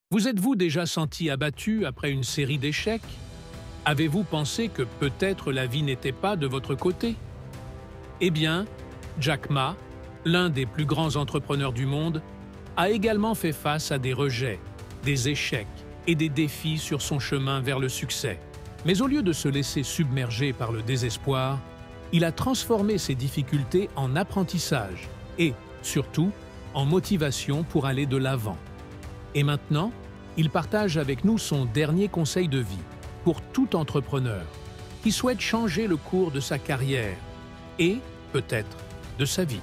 Vous êtes-vous déjà senti abattu après une série d'échecs? Avez-vous pensé que peut-être la vie n'était pas de votre côté? Eh bien, Jack Ma, l'un des plus grands entrepreneurs du monde, a également fait face à des rejets, des échecs et des défis sur son chemin vers le succès. Mais au lieu de se laisser submerger par le désespoir, il a transformé ces difficultés en apprentissage et, surtout, en motivation pour aller de l'avant. Et maintenant, il partage avec nous son dernier conseil de vie pour tout entrepreneur qui souhaite changer le cours de sa carrière et, peut-être, de sa vie.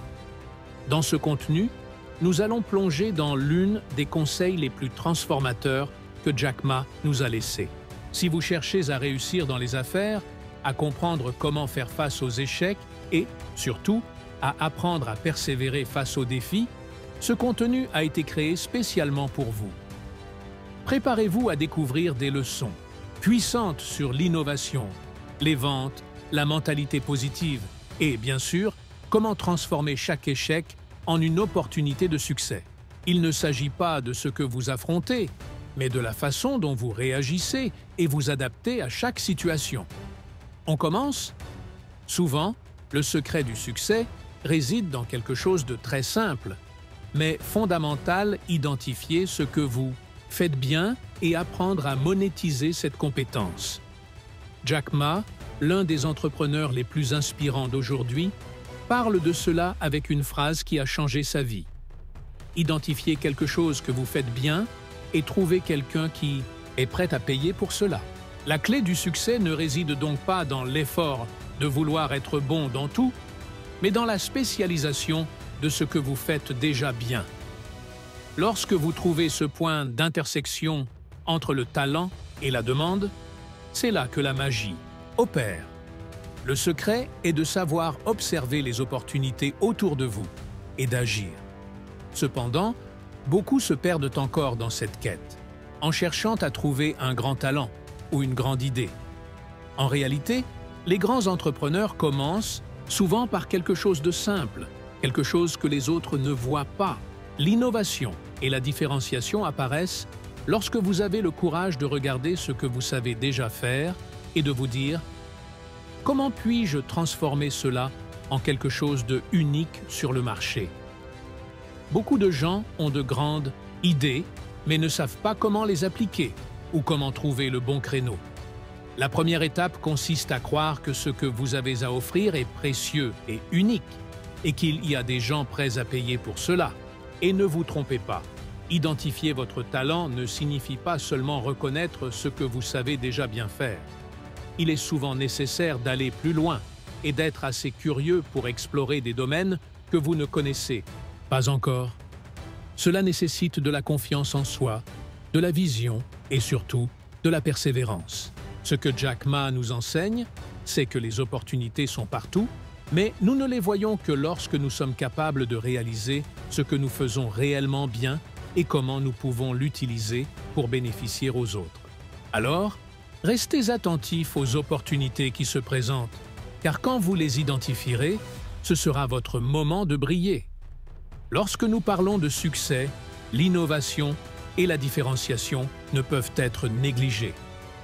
Dans ce contenu, nous allons plonger dans l'une des conseils les plus transformateurs que Jack Ma nous a laissés. Si vous cherchez à réussir dans les affaires, à comprendre comment faire face aux échecs et, surtout, à apprendre à persévérer face aux défis, ce contenu a été créé spécialement pour vous. Préparez-vous à découvrir des leçons puissantes sur l'innovation, les ventes, la mentalité positive et, bien sûr, comment transformer chaque échec en une opportunité de succès. Il ne s'agit pas de ce que vous affrontez, mais de la façon dont vous réagissez et vous adaptez à chaque situation. On commence? Souvent, le secret du succès réside dans quelque chose de très simple, mais fondamental: identifier ce que vous faites bien et apprendre à monétiser cette compétence. Jack Ma, l'un des entrepreneurs les plus inspirants d'aujourd'hui, parle de cela avec une phrase qui a changé sa vie. Identifiez quelque chose que vous faites bien et trouvez quelqu'un qui est prêt à payer pour cela. La clé du succès ne réside donc pas dans l'effort de vouloir être bon dans tout, mais dans la spécialisation de ce que vous faites déjà bien. Lorsque vous trouvez ce point d'intersection entre le talent et la demande, c'est là que la magie opère. Le secret est de savoir observer les opportunités autour de vous et d'agir. Cependant, beaucoup se perdent encore dans cette quête, en cherchant à trouver un grand talent ou une grande idée. En réalité, les grands entrepreneurs commencent souvent par quelque chose de simple, quelque chose que les autres ne voient pas. L'innovation et la différenciation apparaissent lorsque vous avez le courage de regarder ce que vous savez déjà faire et de vous dire « Comment puis-je transformer cela en quelque chose de unique sur le marché ?» Beaucoup de gens ont de grandes idées, mais ne savent pas comment les appliquer ou comment trouver le bon créneau. La première étape consiste à croire que ce que vous avez à offrir est précieux et unique, et qu'il y a des gens prêts à payer pour cela. Et ne vous trompez pas, identifier votre talent ne signifie pas seulement reconnaître ce que vous savez déjà bien faire. Il est souvent nécessaire d'aller plus loin et d'être assez curieux pour explorer des domaines que vous ne connaissez pas encore. Cela nécessite de la confiance en soi, de la vision et surtout de la persévérance. Ce que Jack Ma nous enseigne, c'est que les opportunités sont partout, mais nous ne les voyons que lorsque nous sommes capables de réaliser ce que nous faisons réellement bien et comment nous pouvons l'utiliser pour bénéficier aux autres. Alors, restez attentifs aux opportunités qui se présentent, car quand vous les identifierez, ce sera votre moment de briller. Lorsque nous parlons de succès, l'innovation et la différenciation ne peuvent être négligées.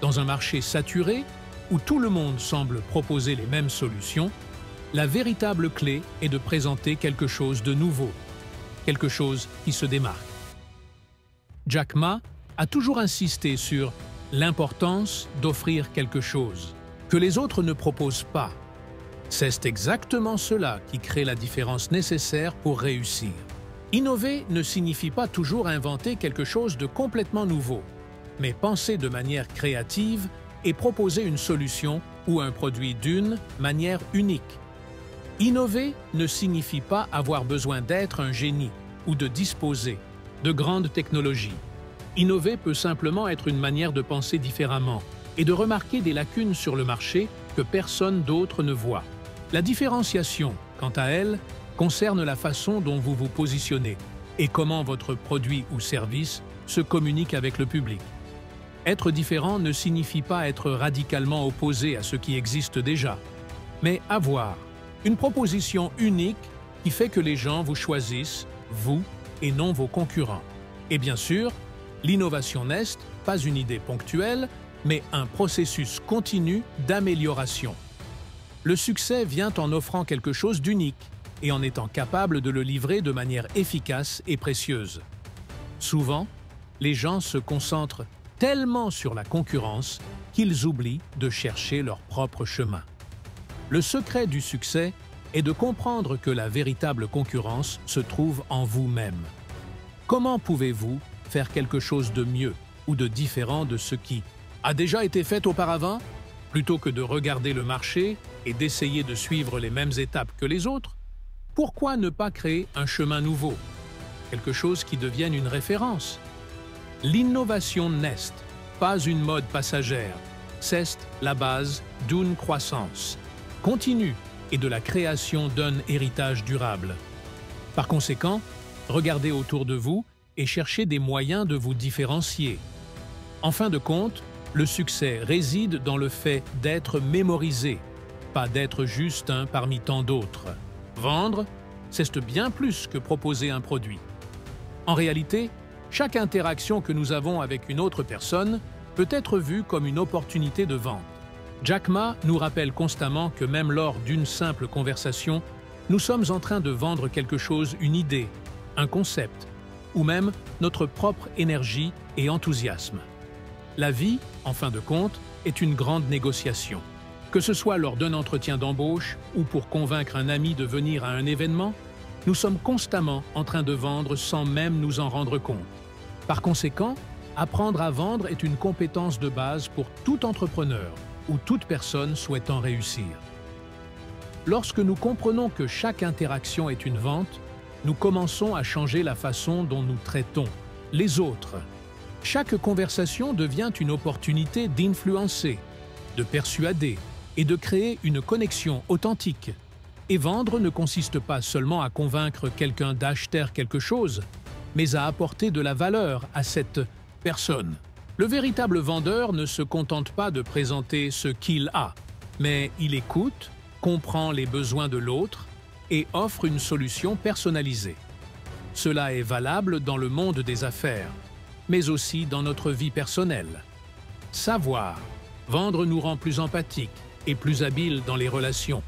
Dans un marché saturé, où tout le monde semble proposer les mêmes solutions, la véritable clé est de présenter quelque chose de nouveau, quelque chose qui se démarque. Jack Ma a toujours insisté sur l'importance d'offrir quelque chose que les autres ne proposent pas. C'est exactement cela qui crée la différence nécessaire pour réussir. Innover ne signifie pas toujours inventer quelque chose de complètement nouveau, mais penser de manière créative et proposer une solution ou un produit d'une manière unique. Innover ne signifie pas avoir besoin d'être un génie ou de disposer de grandes technologies. Innover peut simplement être une manière de penser différemment et de remarquer des lacunes sur le marché que personne d'autre ne voit. La différenciation, quant à elle, concerne la façon dont vous vous positionnez et comment votre produit ou service se communique avec le public. Être différent ne signifie pas être radicalement opposé à ce qui existe déjà, mais avoir une proposition unique qui fait que les gens vous choisissent, vous, et non vos concurrents. Et bien sûr, L'innovation Nest, pas une idée ponctuelle, mais un processus continu d'amélioration. Le succès vient en offrant quelque chose d'unique et en étant capable de le livrer de manière efficace et précieuse. Souvent, les gens se concentrent tellement sur la concurrence qu'ils oublient de chercher leur propre chemin. Le secret du succès est de comprendre que la véritable concurrence se trouve en vous-même. Comment pouvez-vous faire quelque chose de mieux ou de différent de ce qui a déjà été fait auparavant? Plutôt que de regarder le marché et d'essayer de suivre les mêmes étapes que les autres, pourquoi ne pas créer un chemin nouveau? Quelque chose qui devienne une référence. L'innovation Nest, pas une mode passagère, c'est la base d'une croissance continue et de la création d'un héritage durable. Par conséquent, regardez autour de vous et cherchez des moyens de vous différencier. En fin de compte, le succès réside dans le fait d'être mémorisé, pas d'être juste un parmi tant d'autres. Vendre, c'est bien plus que proposer un produit. En réalité, chaque interaction que nous avons avec une autre personne peut être vue comme une opportunité de vente. Jack Ma nous rappelle constamment que même lors d'une simple conversation, nous sommes en train de vendre quelque chose, une idée, un concept, ou même notre propre énergie et enthousiasme. La vie, en fin de compte, est une grande négociation. Que ce soit lors d'un entretien d'embauche ou pour convaincre un ami de venir à un événement, nous sommes constamment en train de vendre sans même nous en rendre compte. Par conséquent, apprendre à vendre est une compétence de base pour tout entrepreneur ou toute personne souhaitant réussir. Lorsque nous comprenons que chaque interaction est une vente, nous commençons à changer la façon dont nous traitons les autres. Chaque conversation devient une opportunité d'influencer, de persuader et de créer une connexion authentique. Et vendre ne consiste pas seulement à convaincre quelqu'un d'acheter quelque chose, mais à apporter de la valeur à cette personne. Le véritable vendeur ne se contente pas de présenter ce qu'il a, mais il écoute, comprend les besoins de l'autre et offre une solution personnalisée. Cela est valable dans le monde des affaires, mais aussi dans notre vie personnelle. Savoir, vendre nous rend plus empathiques et plus habiles dans les relations,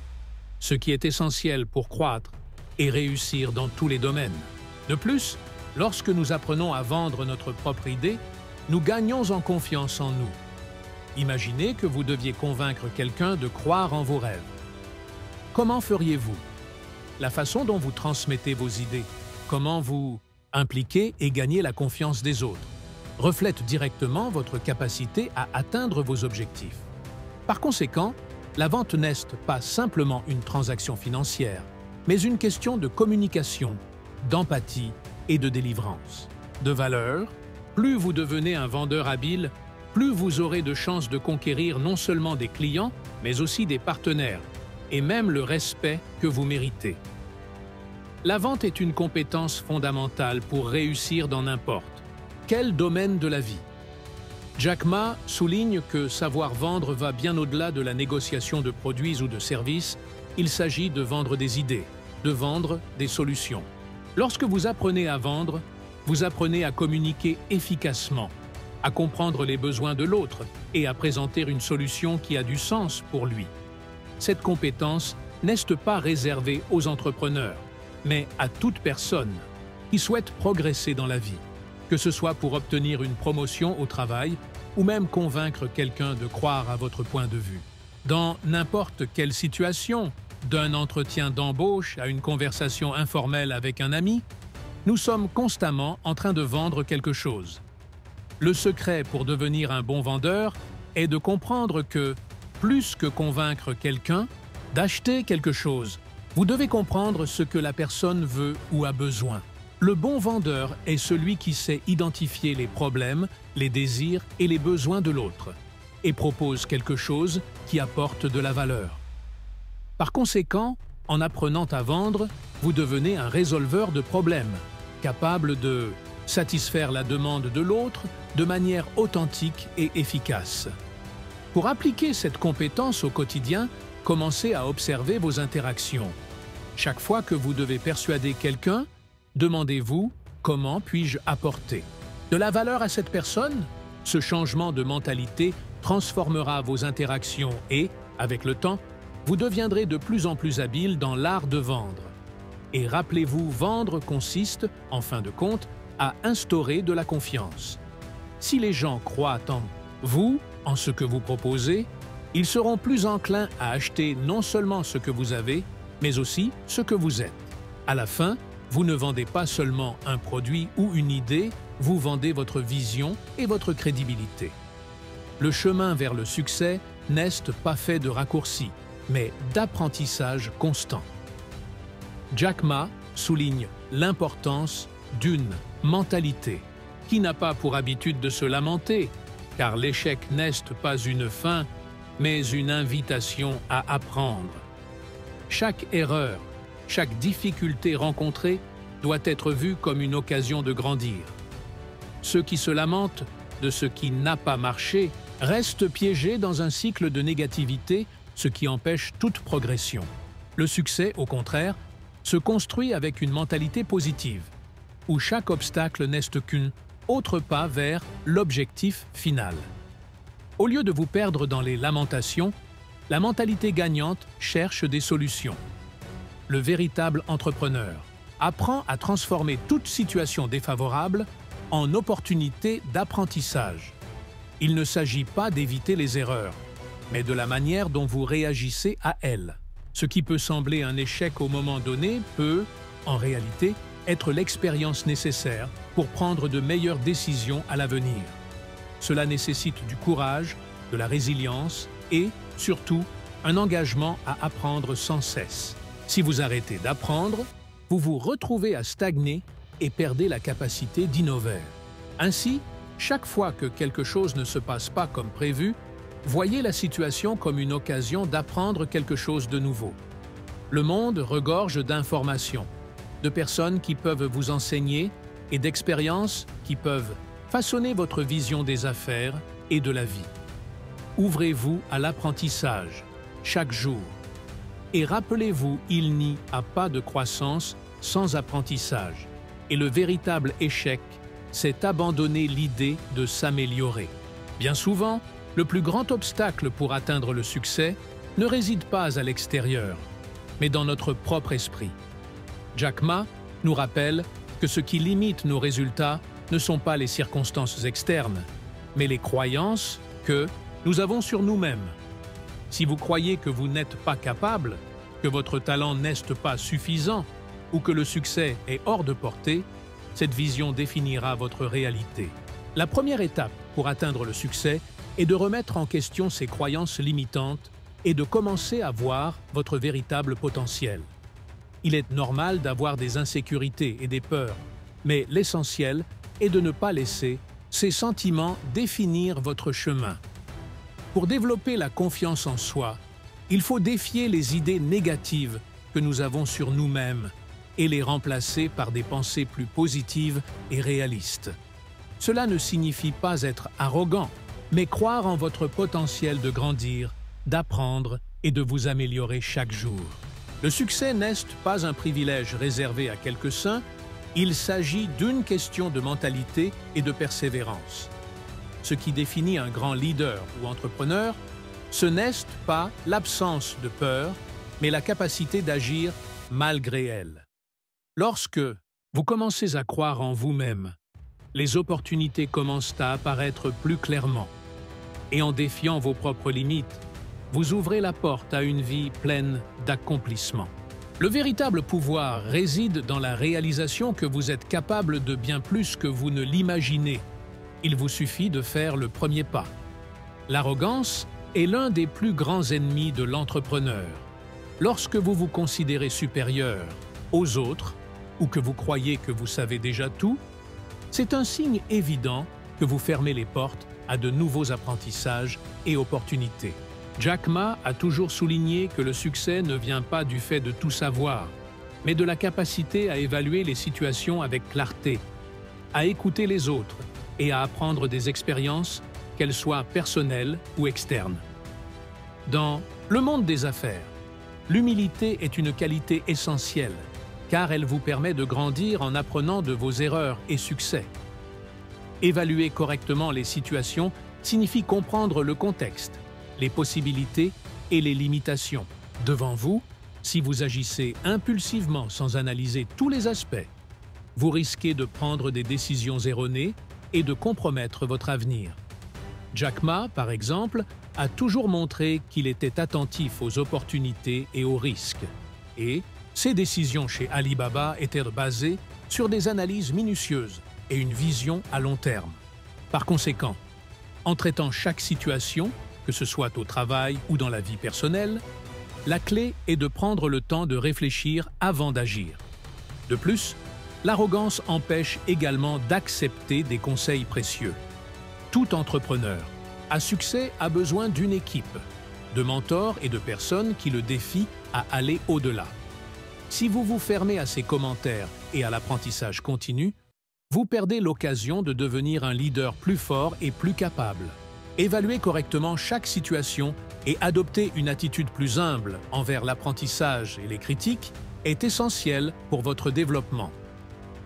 ce qui est essentiel pour croître et réussir dans tous les domaines. De plus, lorsque nous apprenons à vendre notre propre idée, nous gagnons en confiance en nous. Imaginez que vous deviez convaincre quelqu'un de croire en vos rêves. Comment feriez-vous? La façon dont vous transmettez vos idées, comment vous impliquez et gagnez la confiance des autres, reflète directement votre capacité à atteindre vos objectifs. Par conséquent, la vente n'est pas simplement une transaction financière, mais une question de communication, d'empathie et de délivrance. De valeur, plus vous devenez un vendeur habile, plus vous aurez de chances de conquérir non seulement des clients, mais aussi des partenaires, et même le respect que vous méritez. La vente est une compétence fondamentale pour réussir dans n'importe quel domaine de la vie. Jack Ma souligne que savoir vendre va bien au-delà de la négociation de produits ou de services. Il s'agit de vendre des idées, de vendre des solutions. Lorsque vous apprenez à vendre, vous apprenez à communiquer efficacement, à comprendre les besoins de l'autre et à présenter une solution qui a du sens pour lui. Cette compétence n'est pas réservée aux entrepreneurs, mais à toute personne qui souhaite progresser dans la vie, que ce soit pour obtenir une promotion au travail ou même convaincre quelqu'un de croire à votre point de vue. Dans n'importe quelle situation, d'un entretien d'embauche à une conversation informelle avec un ami, nous sommes constamment en train de vendre quelque chose. Le secret pour devenir un bon vendeur est de comprendre que, plus que convaincre quelqu'un d'acheter quelque chose, vous devez comprendre ce que la personne veut ou a besoin. Le bon vendeur est celui qui sait identifier les problèmes, les désirs et les besoins de l'autre et propose quelque chose qui apporte de la valeur. Par conséquent, en apprenant à vendre, vous devenez un résolveur de problèmes, capable de satisfaire la demande de l'autre de manière authentique et efficace. Pour appliquer cette compétence au quotidien, commencez à observer vos interactions. Chaque fois que vous devez persuader quelqu'un, demandez-vous « Comment puis-je apporter ?» de la valeur à cette personne? Ce changement de mentalité transformera vos interactions et, avec le temps, vous deviendrez de plus en plus habile dans l'art de vendre. Et rappelez-vous, vendre consiste, en fin de compte, à instaurer de la confiance. Si les gens croient en vous, en ce que vous proposez, ils seront plus enclins à acheter non seulement ce que vous avez, mais aussi ce que vous êtes. À la fin, vous ne vendez pas seulement un produit ou une idée, vous vendez votre vision et votre crédibilité. Le chemin vers le succès n'est pas fait de raccourcis, mais d'apprentissage constant. Jack Ma souligne l'importance d'une mentalité qui n'a pas pour habitude de se lamenter, car l'échec n'est pas une fin, mais une invitation à apprendre. Chaque erreur, chaque difficulté rencontrée doit être vue comme une occasion de grandir. Ceux qui se lamentent de ce qui n'a pas marché restent piégés dans un cycle de négativité, ce qui empêche toute progression. Le succès, au contraire, se construit avec une mentalité positive, où chaque obstacle n'est qu'un autre pas vers l'objectif final. Au lieu de vous perdre dans les lamentations, la mentalité gagnante cherche des solutions. Le véritable entrepreneur apprend à transformer toute situation défavorable en opportunité d'apprentissage. Il ne s'agit pas d'éviter les erreurs, mais de la manière dont vous réagissez à elles. Ce qui peut sembler un échec au moment donné peut, en réalité, être l'expérience nécessaire pour prendre de meilleures décisions à l'avenir. Cela nécessite du courage, de la résilience et, surtout, un engagement à apprendre sans cesse. Si vous arrêtez d'apprendre, vous vous retrouvez à stagner et perdez la capacité d'innover. Ainsi, chaque fois que quelque chose ne se passe pas comme prévu, voyez la situation comme une occasion d'apprendre quelque chose de nouveau. Le monde regorge d'informations, de personnes qui peuvent vous enseigner et d'expériences qui peuvent façonner votre vision des affaires et de la vie. Ouvrez-vous à l'apprentissage chaque jour. Et rappelez-vous, il n'y a pas de croissance sans apprentissage. Et le véritable échec, c'est abandonner l'idée de s'améliorer. Bien souvent, le plus grand obstacle pour atteindre le succès ne réside pas à l'extérieur, mais dans notre propre esprit. Jack Ma nous rappelle que ce qui limite nos résultats ne sont pas les circonstances externes, mais les croyances que nous avons sur nous-mêmes. Si vous croyez que vous n'êtes pas capable, que votre talent n'est pas suffisant ou que le succès est hors de portée, cette vision définira votre réalité. La première étape pour atteindre le succès est de remettre en question ces croyances limitantes et de commencer à voir votre véritable potentiel. Il est normal d'avoir des insécurités et des peurs, mais l'essentiel est de ne pas laisser ces sentiments définir votre chemin. Pour développer la confiance en soi, il faut défier les idées négatives que nous avons sur nous-mêmes et les remplacer par des pensées plus positives et réalistes. Cela ne signifie pas être arrogant, mais croire en votre potentiel de grandir, d'apprendre et de vous améliorer chaque jour. Le succès n'est pas un privilège réservé à quelques-uns, il s'agit d'une question de mentalité et de persévérance. Ce qui définit un grand leader ou entrepreneur, ce n'est pas l'absence de peur, mais la capacité d'agir malgré elle. Lorsque vous commencez à croire en vous-même, les opportunités commencent à apparaître plus clairement. Et en défiant vos propres limites, vous ouvrez la porte à une vie pleine d'accomplissements. Le véritable pouvoir réside dans la réalisation que vous êtes capable de bien plus que vous ne l'imaginez. Il vous suffit de faire le premier pas. L'arrogance est l'un des plus grands ennemis de l'entrepreneur. Lorsque vous vous considérez supérieur aux autres ou que vous croyez que vous savez déjà tout, c'est un signe évident que vous fermez les portes à de nouveaux apprentissages et opportunités. Jack Ma a toujours souligné que le succès ne vient pas du fait de tout savoir, mais de la capacité à évaluer les situations avec clarté, à écouter les autres et à apprendre des expériences, qu'elles soient personnelles ou externes. Dans le monde des affaires, l'humilité est une qualité essentielle, car elle vous permet de grandir en apprenant de vos erreurs et succès. Évaluer correctement les situations signifie comprendre le contexte, les possibilités et les limitations. Devant vous, si vous agissez impulsivement sans analyser tous les aspects, vous risquez de prendre des décisions erronées et de compromettre votre avenir. Jack Ma, par exemple, a toujours montré qu'il était attentif aux opportunités et aux risques. Et ses décisions chez Alibaba étaient basées sur des analyses minutieuses et une vision à long terme. Par conséquent, en traitant chaque situation, que ce soit au travail ou dans la vie personnelle, la clé est de prendre le temps de réfléchir avant d'agir. De plus, l'arrogance empêche également d'accepter des conseils précieux. Tout entrepreneur à succès a besoin d'une équipe, de mentors et de personnes qui le défient à aller au-delà. Si vous vous fermez à ces commentaires et à l'apprentissage continu, vous perdez l'occasion de devenir un leader plus fort et plus capable. Évaluez correctement chaque situation et adopter une attitude plus humble envers l'apprentissage et les critiques est essentiel pour votre développement.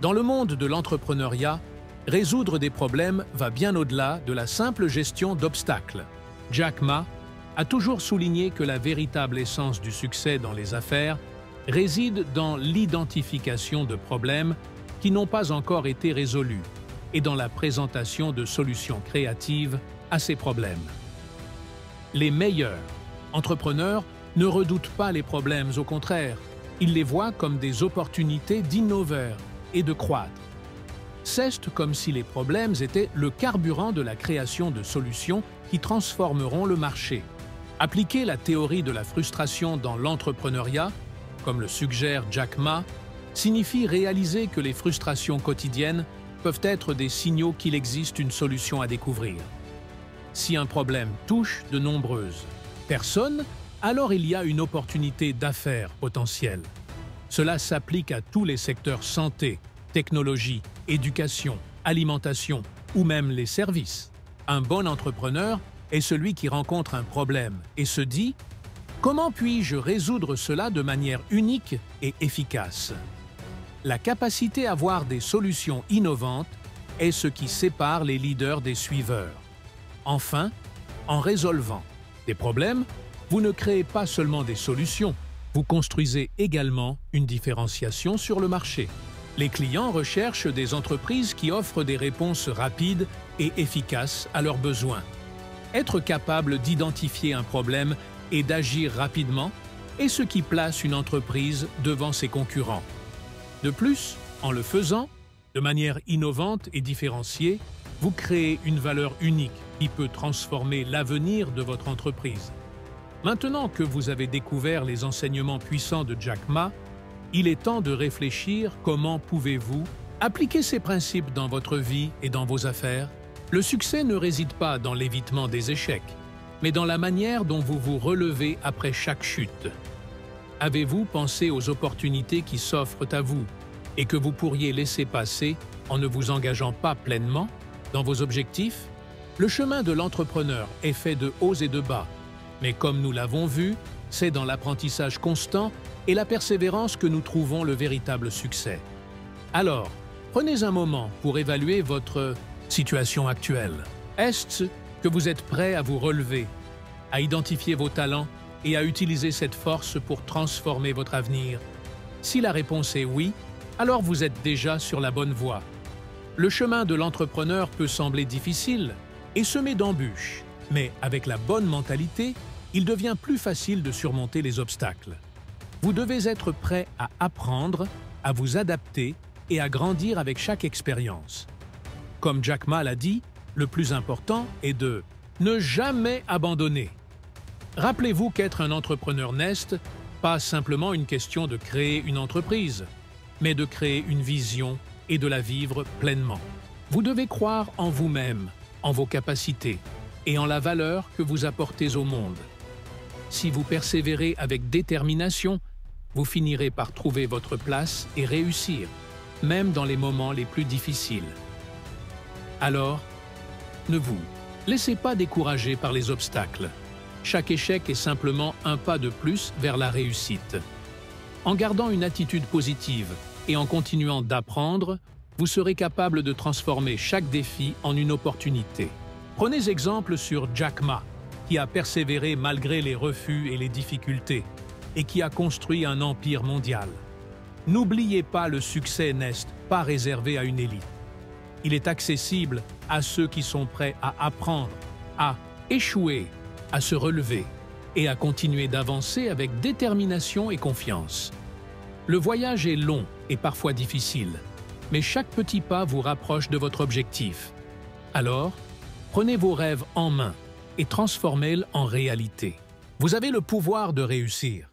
Dans le monde de l'entrepreneuriat, résoudre des problèmes va bien au-delà de la simple gestion d'obstacles. Jack Ma a toujours souligné que la véritable essence du succès dans les affaires réside dans l'identification de problèmes qui n'ont pas encore été résolus et dans la présentation de solutions créatives à ces problèmes. Les meilleurs entrepreneurs ne redoutent pas les problèmes, au contraire, ils les voient comme des opportunités d'innover et de croître. C'est comme si les problèmes étaient le carburant de la création de solutions qui transformeront le marché. Appliquer la théorie de la frustration dans l'entrepreneuriat, comme le suggère Jack Ma, signifie réaliser que les frustrations quotidiennes peuvent être des signaux qu'il existe une solution à découvrir. Si un problème touche de nombreuses personnes, alors il y a une opportunité d'affaires potentielle. Cela s'applique à tous les secteurs santé, technologie, éducation, alimentation ou même les services. Un bon entrepreneur est celui qui rencontre un problème et se dit « Comment puis-je résoudre cela de manière unique et efficace ?» La capacité à avoir des solutions innovantes est ce qui sépare les leaders des suiveurs. Enfin, en résolvant des problèmes, vous ne créez pas seulement des solutions, vous construisez également une différenciation sur le marché. Les clients recherchent des entreprises qui offrent des réponses rapides et efficaces à leurs besoins. Être capable d'identifier un problème et d'agir rapidement est ce qui place une entreprise devant ses concurrents. De plus, en le faisant, de manière innovante et différenciée, vous créez une valeur unique qui peut transformer l'avenir de votre entreprise. Maintenant que vous avez découvert les enseignements puissants de Jack Ma, il est temps de réfléchir comment pouvez-vous appliquer ces principes dans votre vie et dans vos affaires. Le succès ne réside pas dans l'évitement des échecs, mais dans la manière dont vous vous relevez après chaque chute. Avez-vous pensé aux opportunités qui s'offrent à vous et que vous pourriez laisser passer en ne vous engageant pas pleinement dans vos objectifs? Le chemin de l'entrepreneur est fait de hauts et de bas, mais comme nous l'avons vu, c'est dans l'apprentissage constant et la persévérance que nous trouvons le véritable succès. Alors, prenez un moment pour évaluer votre situation actuelle. Est-ce que vous êtes prêt à vous relever, à identifier vos talents et à utiliser cette force pour transformer votre avenir? Si la réponse est oui, alors vous êtes déjà sur la bonne voie. Le chemin de l'entrepreneur peut sembler difficile et semé d'embûches, mais avec la bonne mentalité, il devient plus facile de surmonter les obstacles. Vous devez être prêt à apprendre, à vous adapter et à grandir avec chaque expérience. Comme Jack Ma l'a dit, le plus important est de ne jamais abandonner. Rappelez-vous qu'être un entrepreneur n'est pas simplement une question de créer une entreprise, mais de créer une vision et de la vivre pleinement. Vous devez croire en vous-même, en vos capacités et en la valeur que vous apportez au monde. Si vous persévérez avec détermination, vous finirez par trouver votre place et réussir, même dans les moments les plus difficiles. Alors, ne vous laissez pas décourager par les obstacles. Chaque échec est simplement un pas de plus vers la réussite. En gardant une attitude positive et en continuant d'apprendre, vous serez capable de transformer chaque défi en une opportunité. Prenez exemple sur Jack Ma, qui a persévéré malgré les refus et les difficultés, et qui a construit un empire mondial. N'oubliez pas, le succès n'est pas réservé à une élite. Il est accessible à ceux qui sont prêts à apprendre, à échouer, à se relever et à continuer d'avancer avec détermination et confiance. Le voyage est long et parfois difficile, mais chaque petit pas vous rapproche de votre objectif. Alors, prenez vos rêves en main et transformez-les en réalité. Vous avez le pouvoir de réussir.